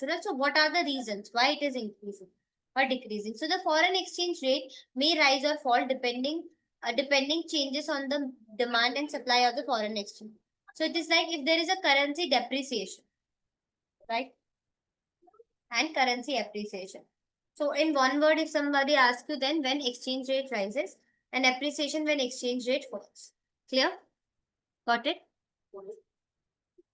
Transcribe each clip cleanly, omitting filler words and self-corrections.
structural. So what are the reasons why it is increasing or decreasing? So the foreign exchange rate may rise or fall depending changes on the demand and supply of the foreign exchange. So it is like if there is a currency depreciation, right? And currency appreciation. So in one word, if somebody asks you, then when exchange rate rises and appreciation when exchange rate falls. Clear? Got it?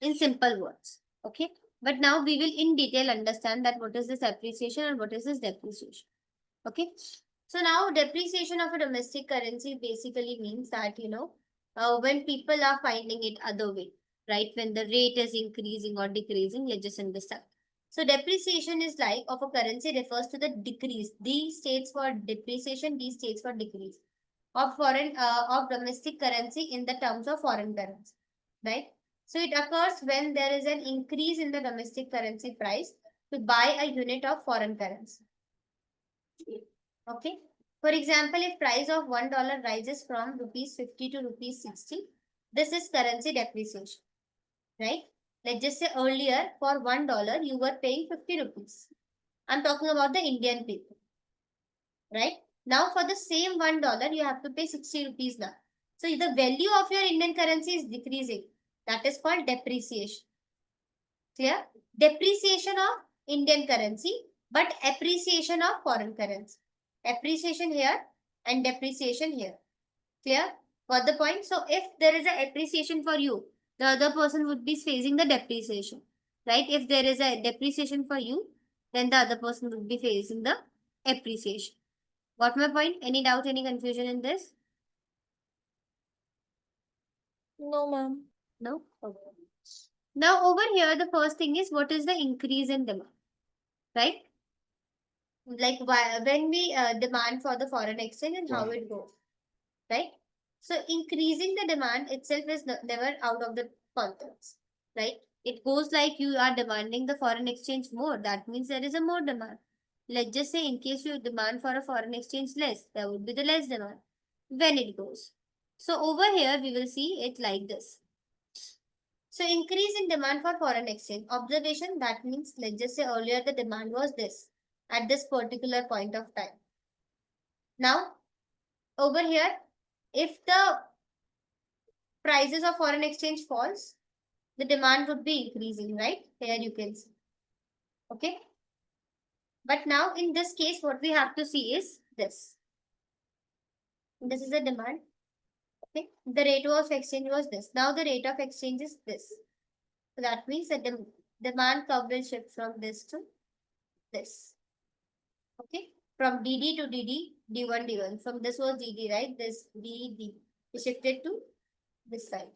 In simple words. Okay. But now we will in detail understand that what is this appreciation and what is this depreciation. Okay. So now depreciation of a domestic currency basically means that, when people are finding it other way, right? When the rate is increasing or decreasing, let's just understand. So depreciation is like of a currency refers to the decrease. D states for depreciation, D states for decrease of domestic currency in the terms of foreign currency, right? So it occurs when there is an increase in the domestic currency price to buy a unit of foreign currency. Okay. For example, if price of $1 rises from rupees 50 to rupees 60, this is currency depreciation, right? Let's just say earlier for $1 you were paying 50 rupees. I'm talking about the Indian people, right? Now for the same $1 you have to pay 60 rupees now. So the value of your Indian currency is decreasing. That is called depreciation. Clear? Depreciation of Indian currency, but appreciation of foreign currency. Appreciation here and depreciation here. Clear? Got the point? So if there is a appreciation for you, the other person would be facing the depreciation. Right? If there is a depreciation for you, then the other person would be facing the appreciation. Got my point? Any doubt, any confusion in this? No, ma'am. No? Okay. Now over here, the first thing is what is the increase in demand? Right? Like when we demand for the foreign exchange and how it goes. Right? So increasing the demand itself is never out of the context. Right? It goes like you are demanding the foreign exchange more. That means there is a more demand. Let's just say in case you demand for a foreign exchange less, there would be the less demand when it goes. So over here, we will see it like this. So increase in demand for foreign exchange. Observation, that means let's just say earlier the demand was this at this particular point of time. Now over here, if the prices of foreign exchange falls, the demand would be increasing, right? Here you can see. Okay. But now in this case, what we have to see is this. This is the demand. Okay. The rate of exchange was this. Now the rate of exchange is this. So that means that the demand curve will shift from this to this. Okay. From DD to DD, D1, D1. From this was DD, right? This DD. We shifted to this side.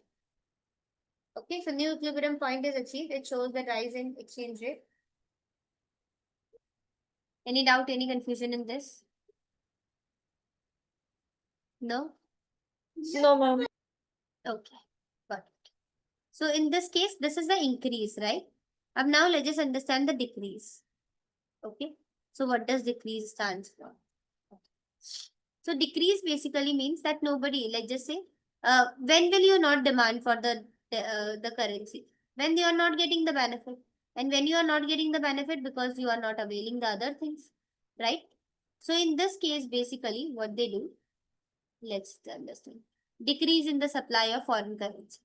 Okay. So new equilibrium point is achieved. It shows the rise in exchange rate. Any doubt, any confusion in this? No? No, ma'am. Okay. Got it. So in this case, this is the increase, right? Now let's just understand the decrease. Okay. So what does decrease stands for? So decrease basically means that nobody, let's just say, when will you not demand for the currency? When you are not getting the benefit. And when you are not getting the benefit because you are not availing the other things, right? So in this case, basically what they do, let's understand. Decrease in the supply of foreign currency.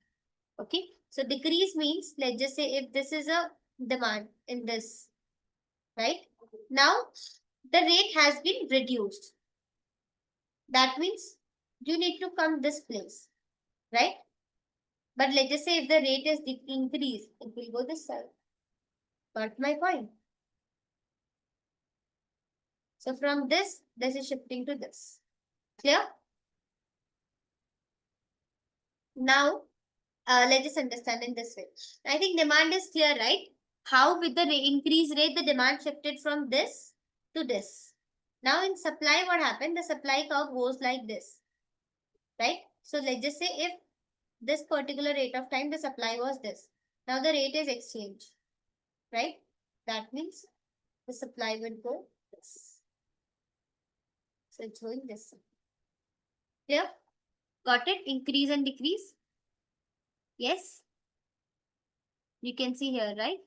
Okay. So decrease means, let's just say if this is a demand in this, right? Now the rate has been reduced. That means you need to come this place, right? But let's just say if the rate is increased, it will go this side. Got my point? So from this is shifting to this. Clear? Now, let's just understand in this way. I think demand is clear, right? How with the increased rate, the demand shifted from this to this. Now in supply, what happened? The supply curve goes like this, right? So let's just say if this particular rate of time, the supply was this. Now the rate is exchange, right? That means the supply would go this. So it's going this. Clear? Got it? Increase and decrease. Yes? You can see here, right?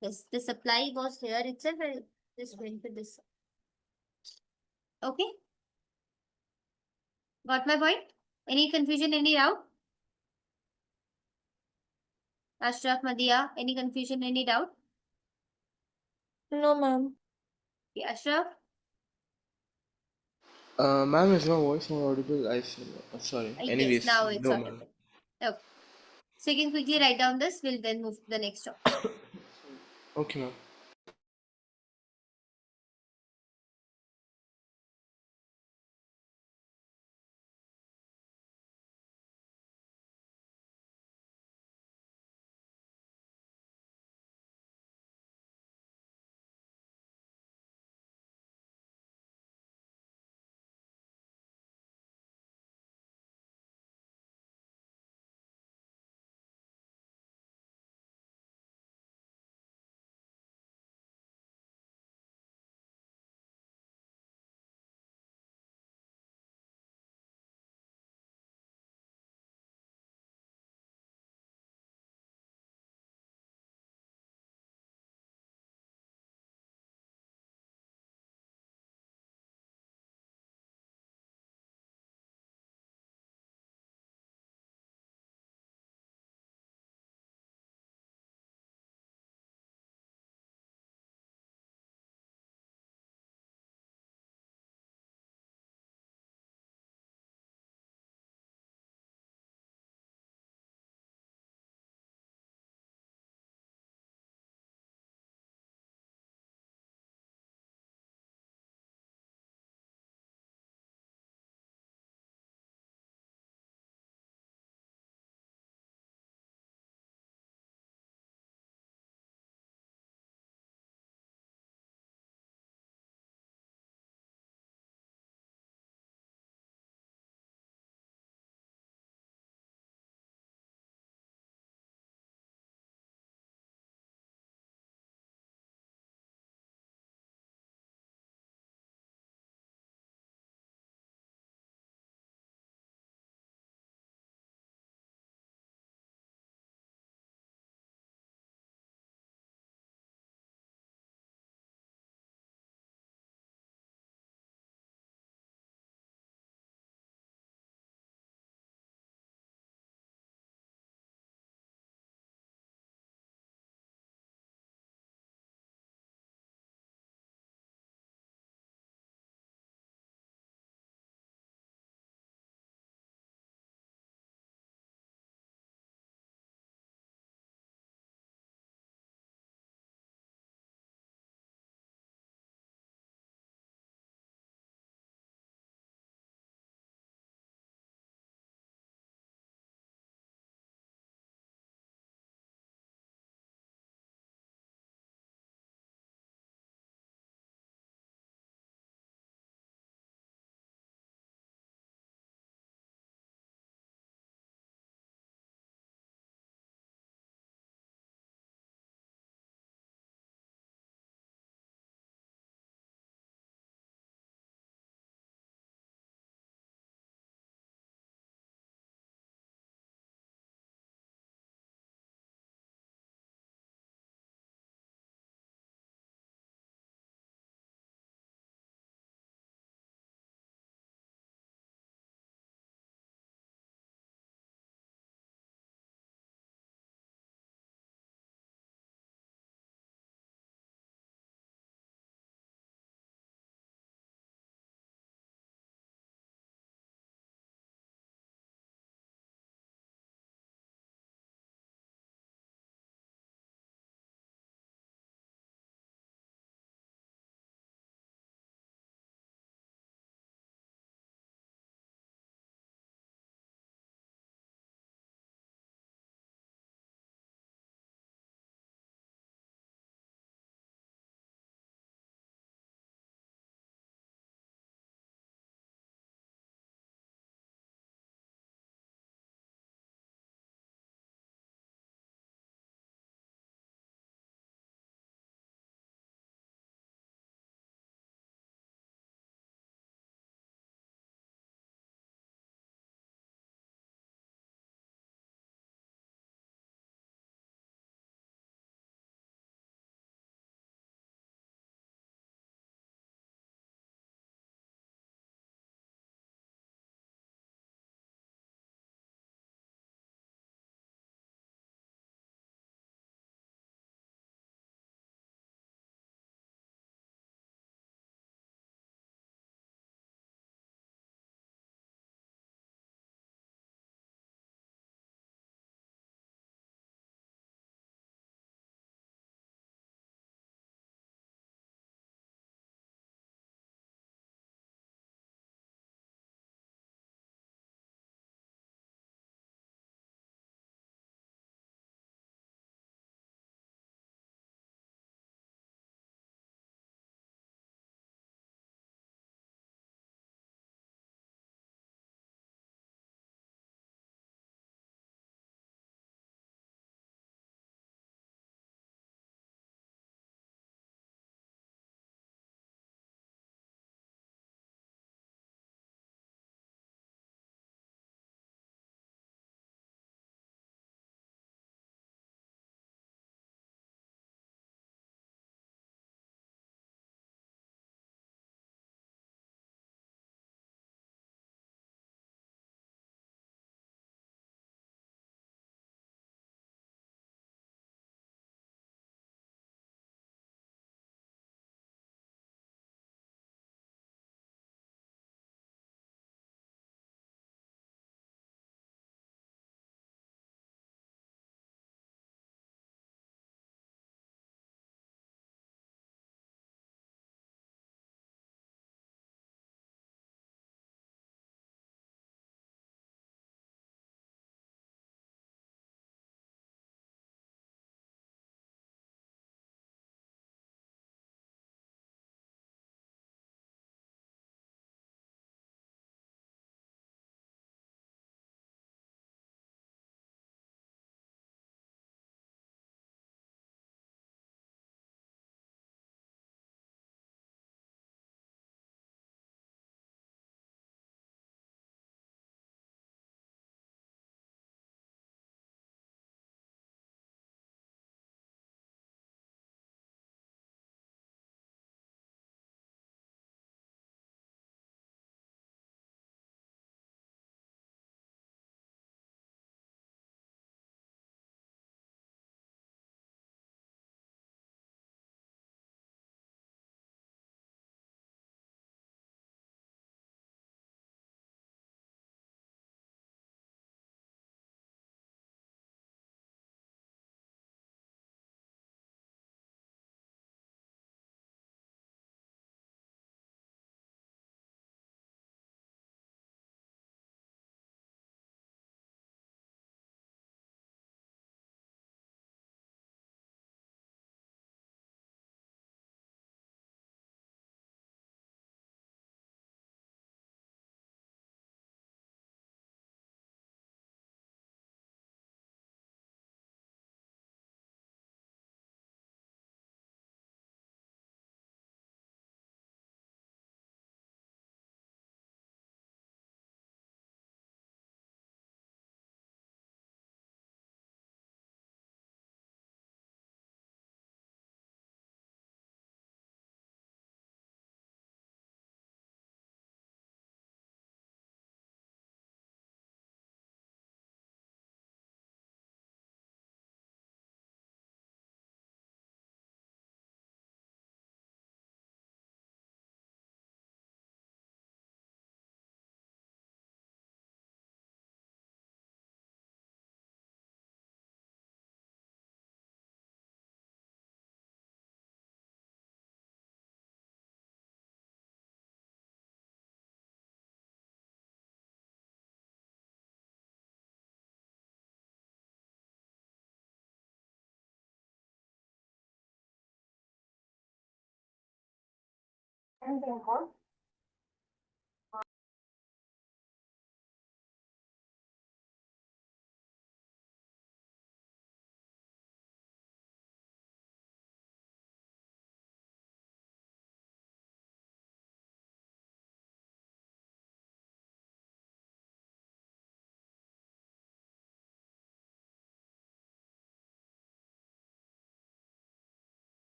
Yes, the supply was here itself and just went to this. Okay, got my point? Any confusion, any doubt? Ashraf, Madia, any confusion, any doubt? No, ma'am. Okay, Ashraf, Ma'am, is my voice not audible? Sorry. yes, Anyways, now it's no, ma'am. audible. Okay, so you can quickly write down this. We'll then move to the next topic. Okay, ma'am.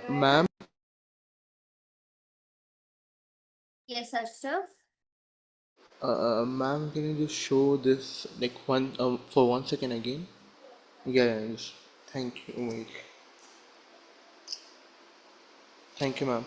Ma'am, Yes, Ashraf. ma'am, can you just show this like one for 1 second again? Yeah, yeah, just thank you. Wait, thank you, ma'am.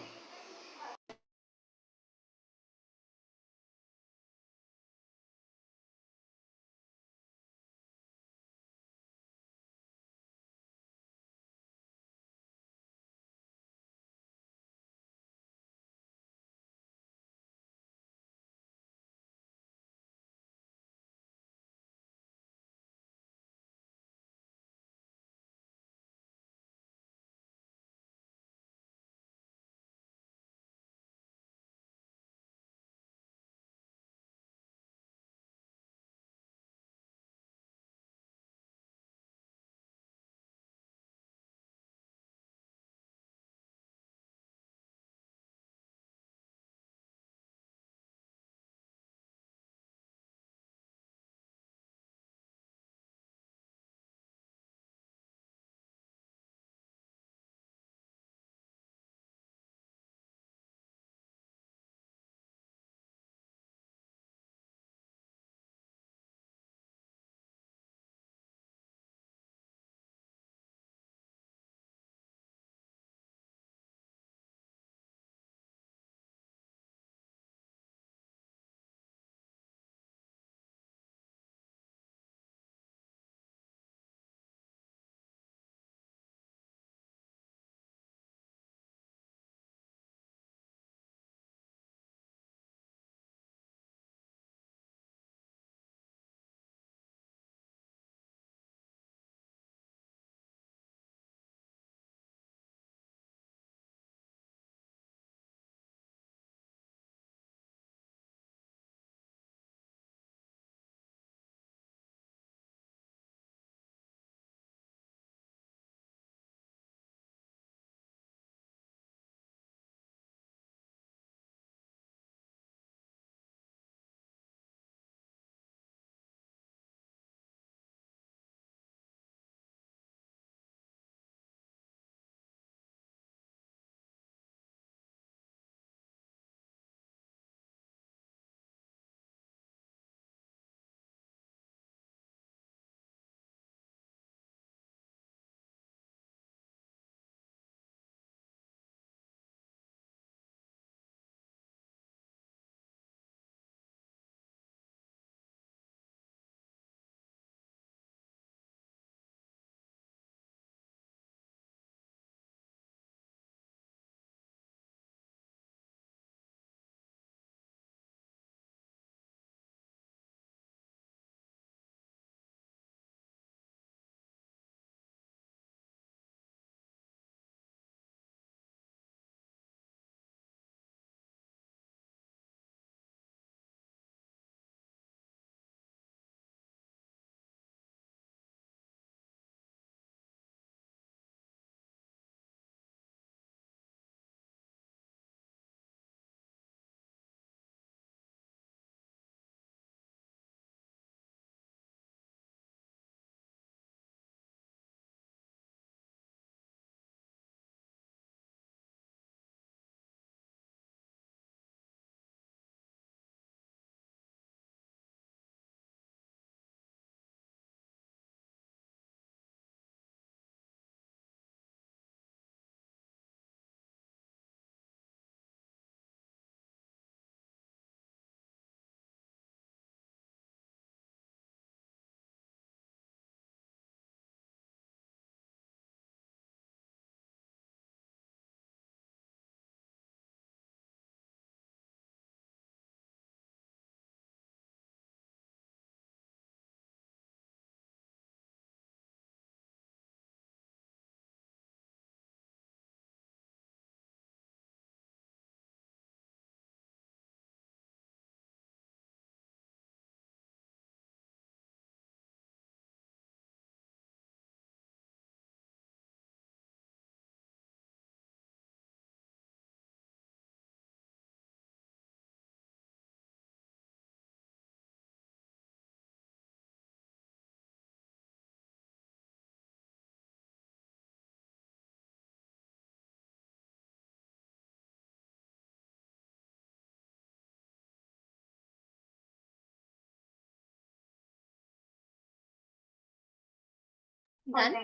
Done.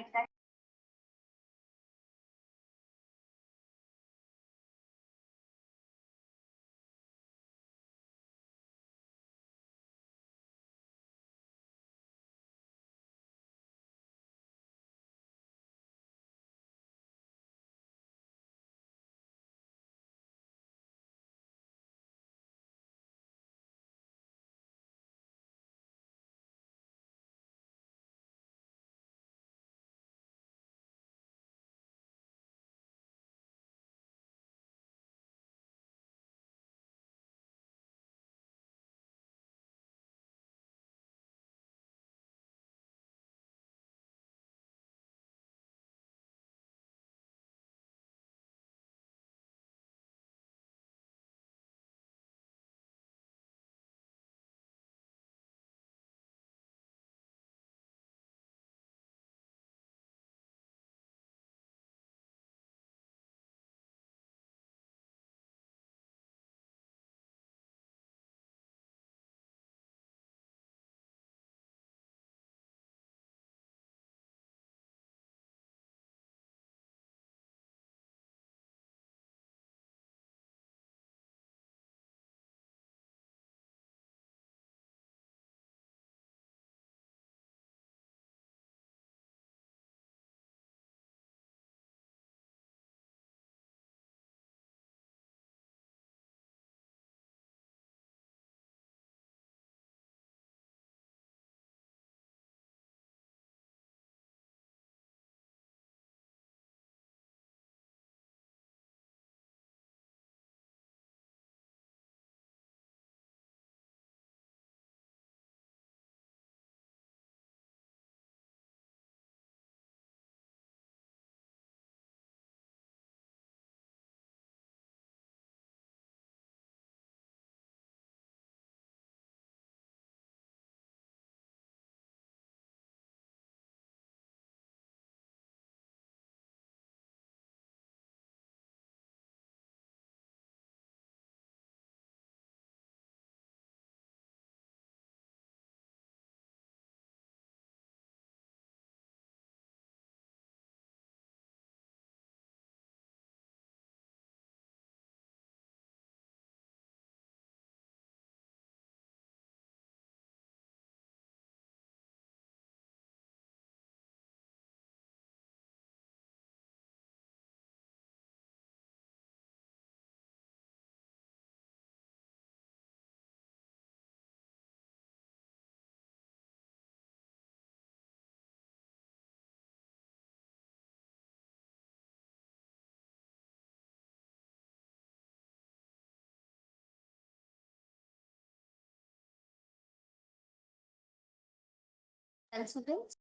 And students.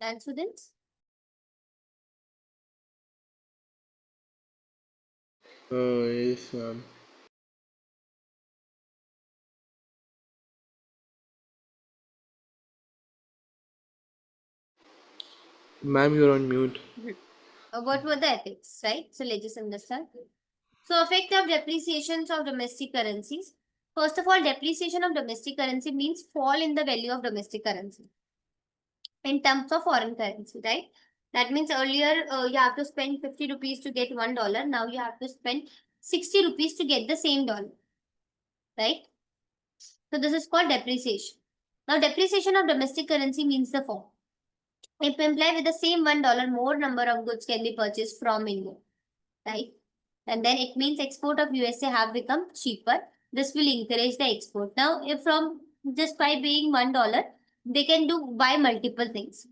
And students? Yes, ma'am. Ma'am, you're on mute. What were the effects, right? So let's just understand. So effect of depreciations of domestic currencies. First of all, depreciation of domestic currency means fall in the value of domestic currency in terms of foreign currency, right? That means earlier you have to spend 50 rupees to get $1. Now you have to spend 60 rupees to get the same dollar, right? So this is called depreciation. Now depreciation of domestic currency means the fall. If implied with the same $1, more number of goods can be purchased from India, right? And then it means export of USA have become cheaper. This will encourage the export. Now, if from just by paying $1, they can buy multiple things,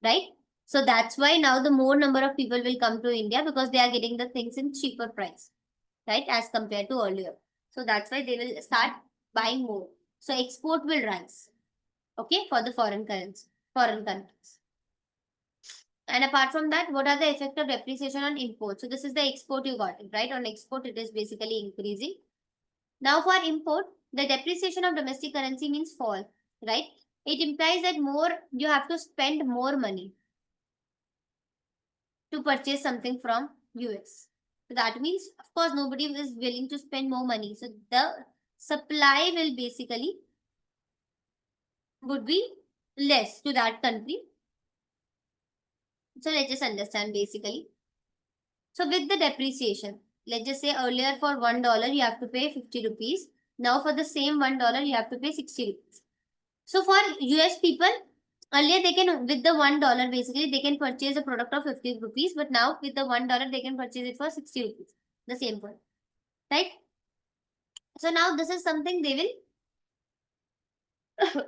right? So that's why now the more number of people will come to India because they are getting the things in cheaper price, right? As compared to earlier. So that's why they will start buying more. So export will rise, okay, for the foreign currency, foreign countries. And apart from that, what are the effect of depreciation on import? So this is the export you got it, right? On export, it is basically increasing. Now for import, the depreciation of domestic currency means fall, right? It implies that more you have to spend more money to purchase something from US. So that means, of course, nobody is willing to spend more money. So the supply will basically would be less to that country. So let's just understand basically. So with the depreciation, let's just say earlier for $1 you have to pay 50 rupees. Now for the same $1 you have to pay 60 rupees. So for US people, earlier they can with the $1 basically they can purchase a product of 50 rupees, but now with the $1 they can purchase it for 60 rupees. The same one. Right? So now this is something they will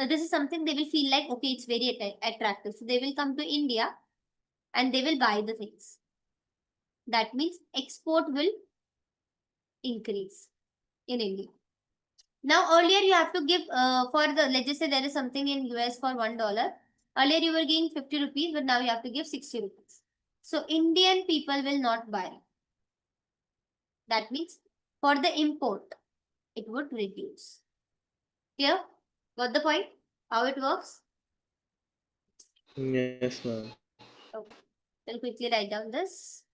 this is something they will feel like okay, it's very attractive. So they will come to India and they will buy the things. That means export will increase in India. Now earlier you have to give for the let's just say there is something in US for $1. Earlier you were giving 50 rupees, but now you have to give 60 rupees. So Indian people will not buy. That means for the import, it would reduce. Clear? Got the point? How it works? Yes, ma'am. Okay. I'll quickly write down this.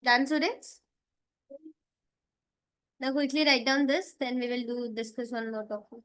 Done, students? Now quickly write down this, then we will discuss one more topic.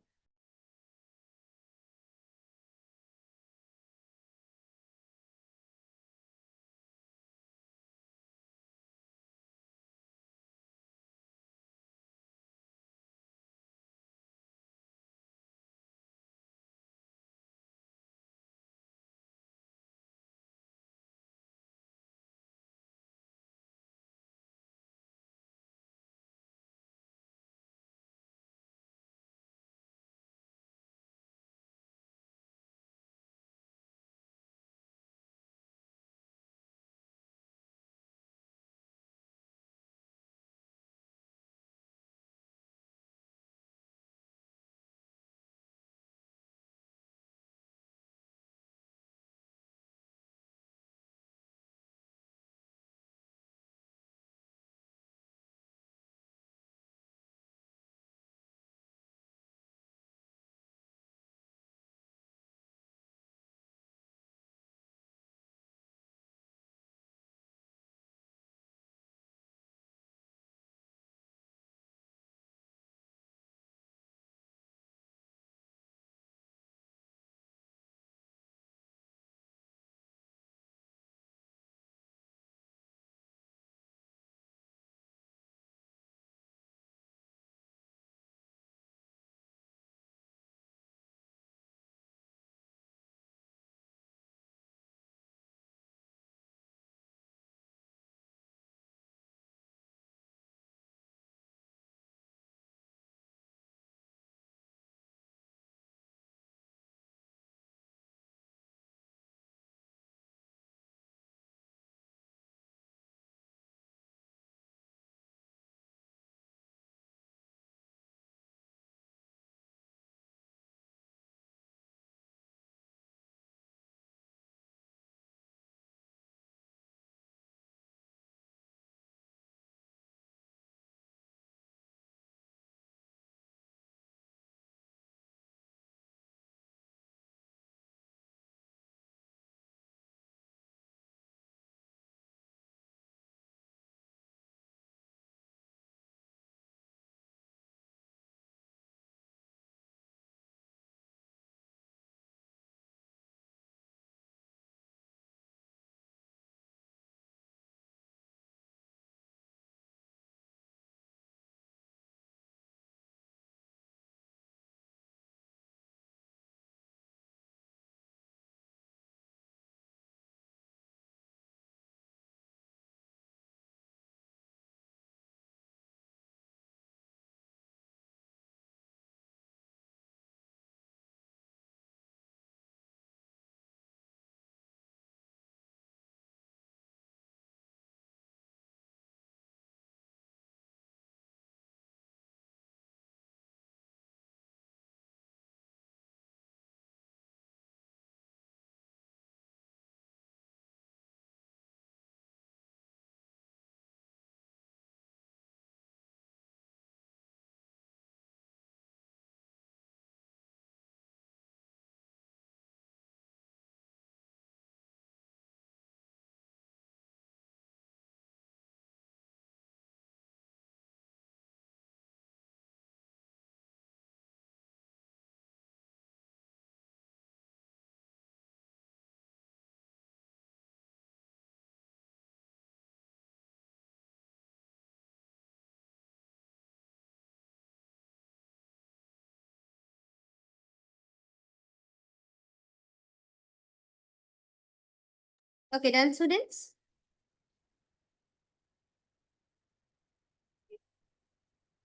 Okay, done, students?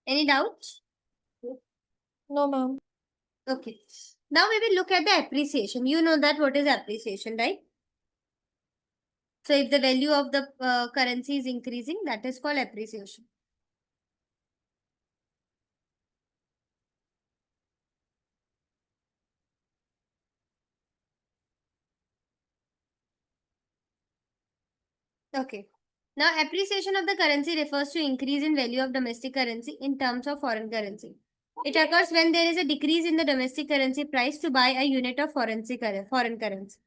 Any doubt? No, ma'am. Okay. Now we will look at the appreciation. You know that what is appreciation, right? So if the value of the currency is increasing, that is called appreciation. Okay. Now appreciation of the currency refers to increase in value of domestic currency in terms of foreign currency. It occurs when there is a decrease in the domestic currency price to buy a unit of foreign currency.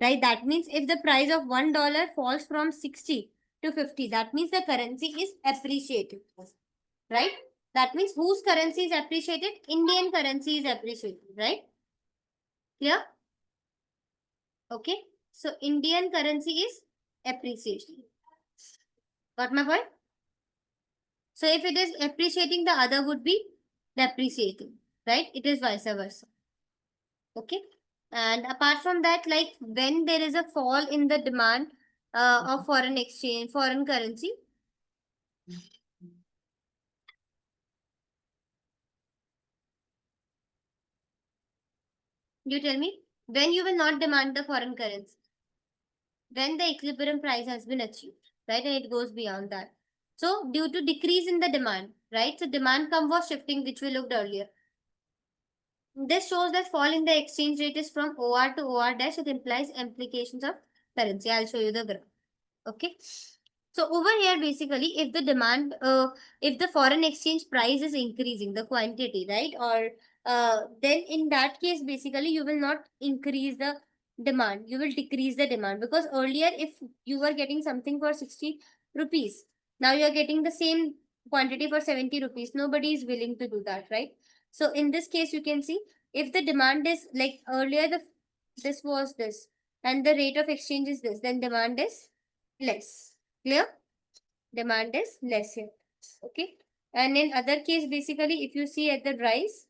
Right? That means if the price of $1 falls from 60 to 50. That means the currency is appreciated, right? That means whose currency is appreciated? Indian currency is appreciated, right? Clear? Okay. So Indian currency is appreciating. Got my point? So if it is appreciating, the other would be depreciating, right? It is vice versa. Okay. And apart from that, like when there is a fall in the demand of foreign exchange, foreign currency, you tell me, when you will not demand the foreign currency, when the equilibrium price has been achieved, right? And it goes beyond that. So due to decrease in the demand, right? So demand curve was shifting, which we looked earlier. This shows that fall in the exchange rate is from OR to OR dash. It implies implications of currency. I'll show you the graph. Okay. So over here, basically, if the demand, if the foreign exchange price is increasing, the quantity, right? Or then in that case, basically, you will not increase the demand. You will decrease the demand because earlier, if you were getting something for 60 rupees, now you are getting the same quantity for 70 rupees. Nobody is willing to do that, right? So in this case, you can see if the demand is like earlier, this was this, and the rate of exchange is this, then demand is less. Clear? Demand is less here. Okay. And in other case, basically, if you see at the rise,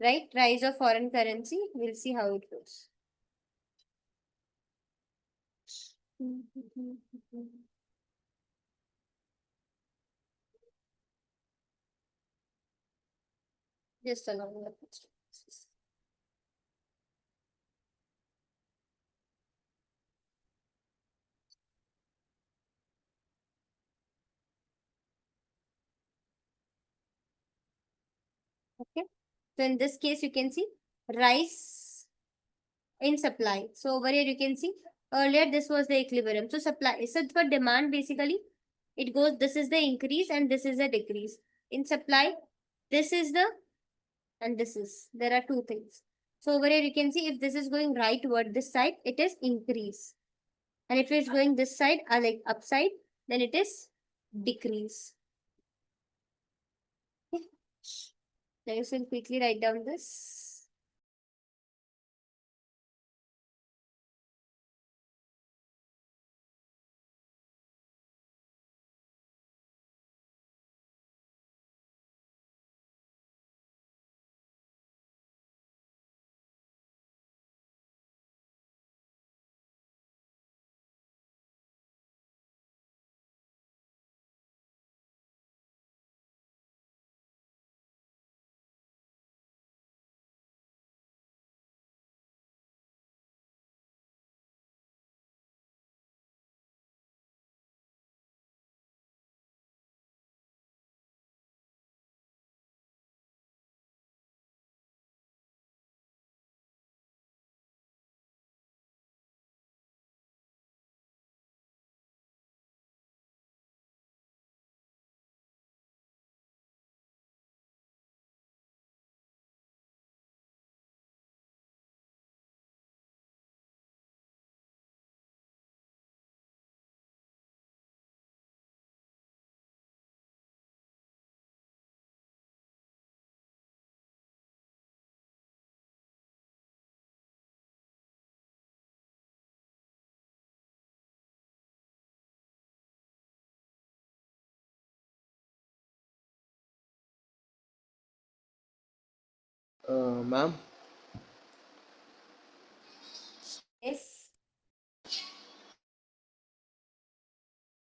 right, rise of foreign currency, we'll see how it goes. Just allow me. Okay. So in this case, you can see rise in supply. So over here, you can see earlier this was the equilibrium. So supply. So for demand, basically, it goes. This is the increase and this is the decrease. In supply, this is the and this is. There are two things. So over here, you can see if this is going right toward this side, it is increase. And if it's going this side, like upside, then it is decrease. Okay. Let us quickly write down this. Ma'am, Yes.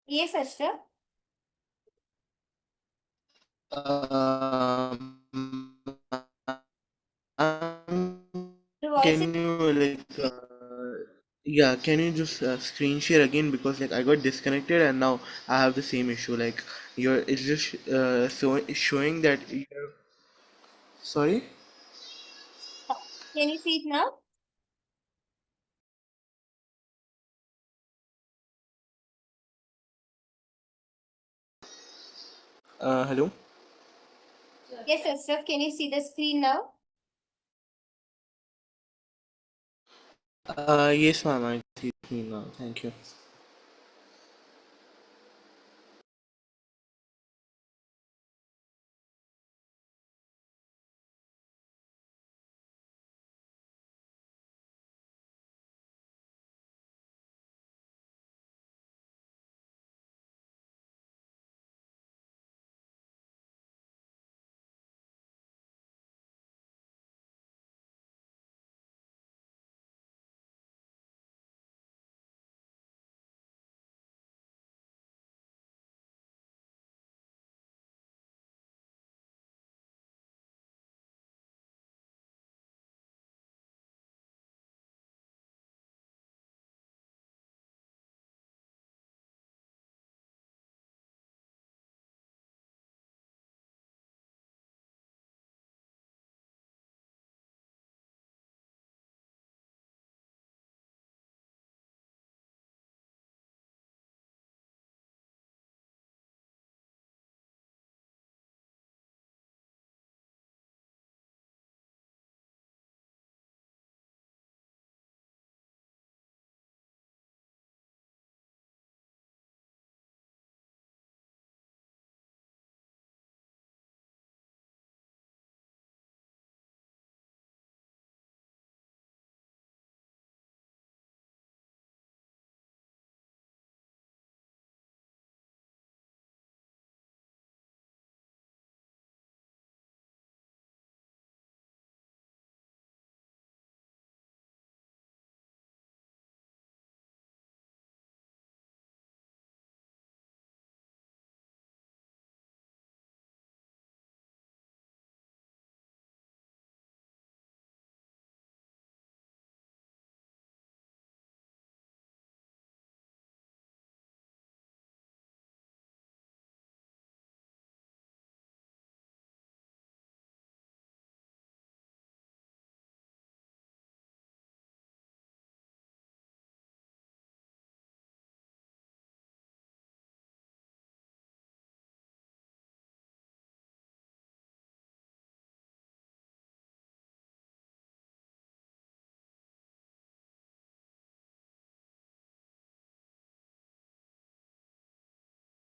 Yes, Ashraf. um, The voice is can you yeah, can you just screen share again because like I got disconnected and now I have the same issue. Like it's just showing that you're sorry. can you see it now? Hello. Yes, Ashraf, can you see the screen now? Yes, ma'am. I see it now. Thank you.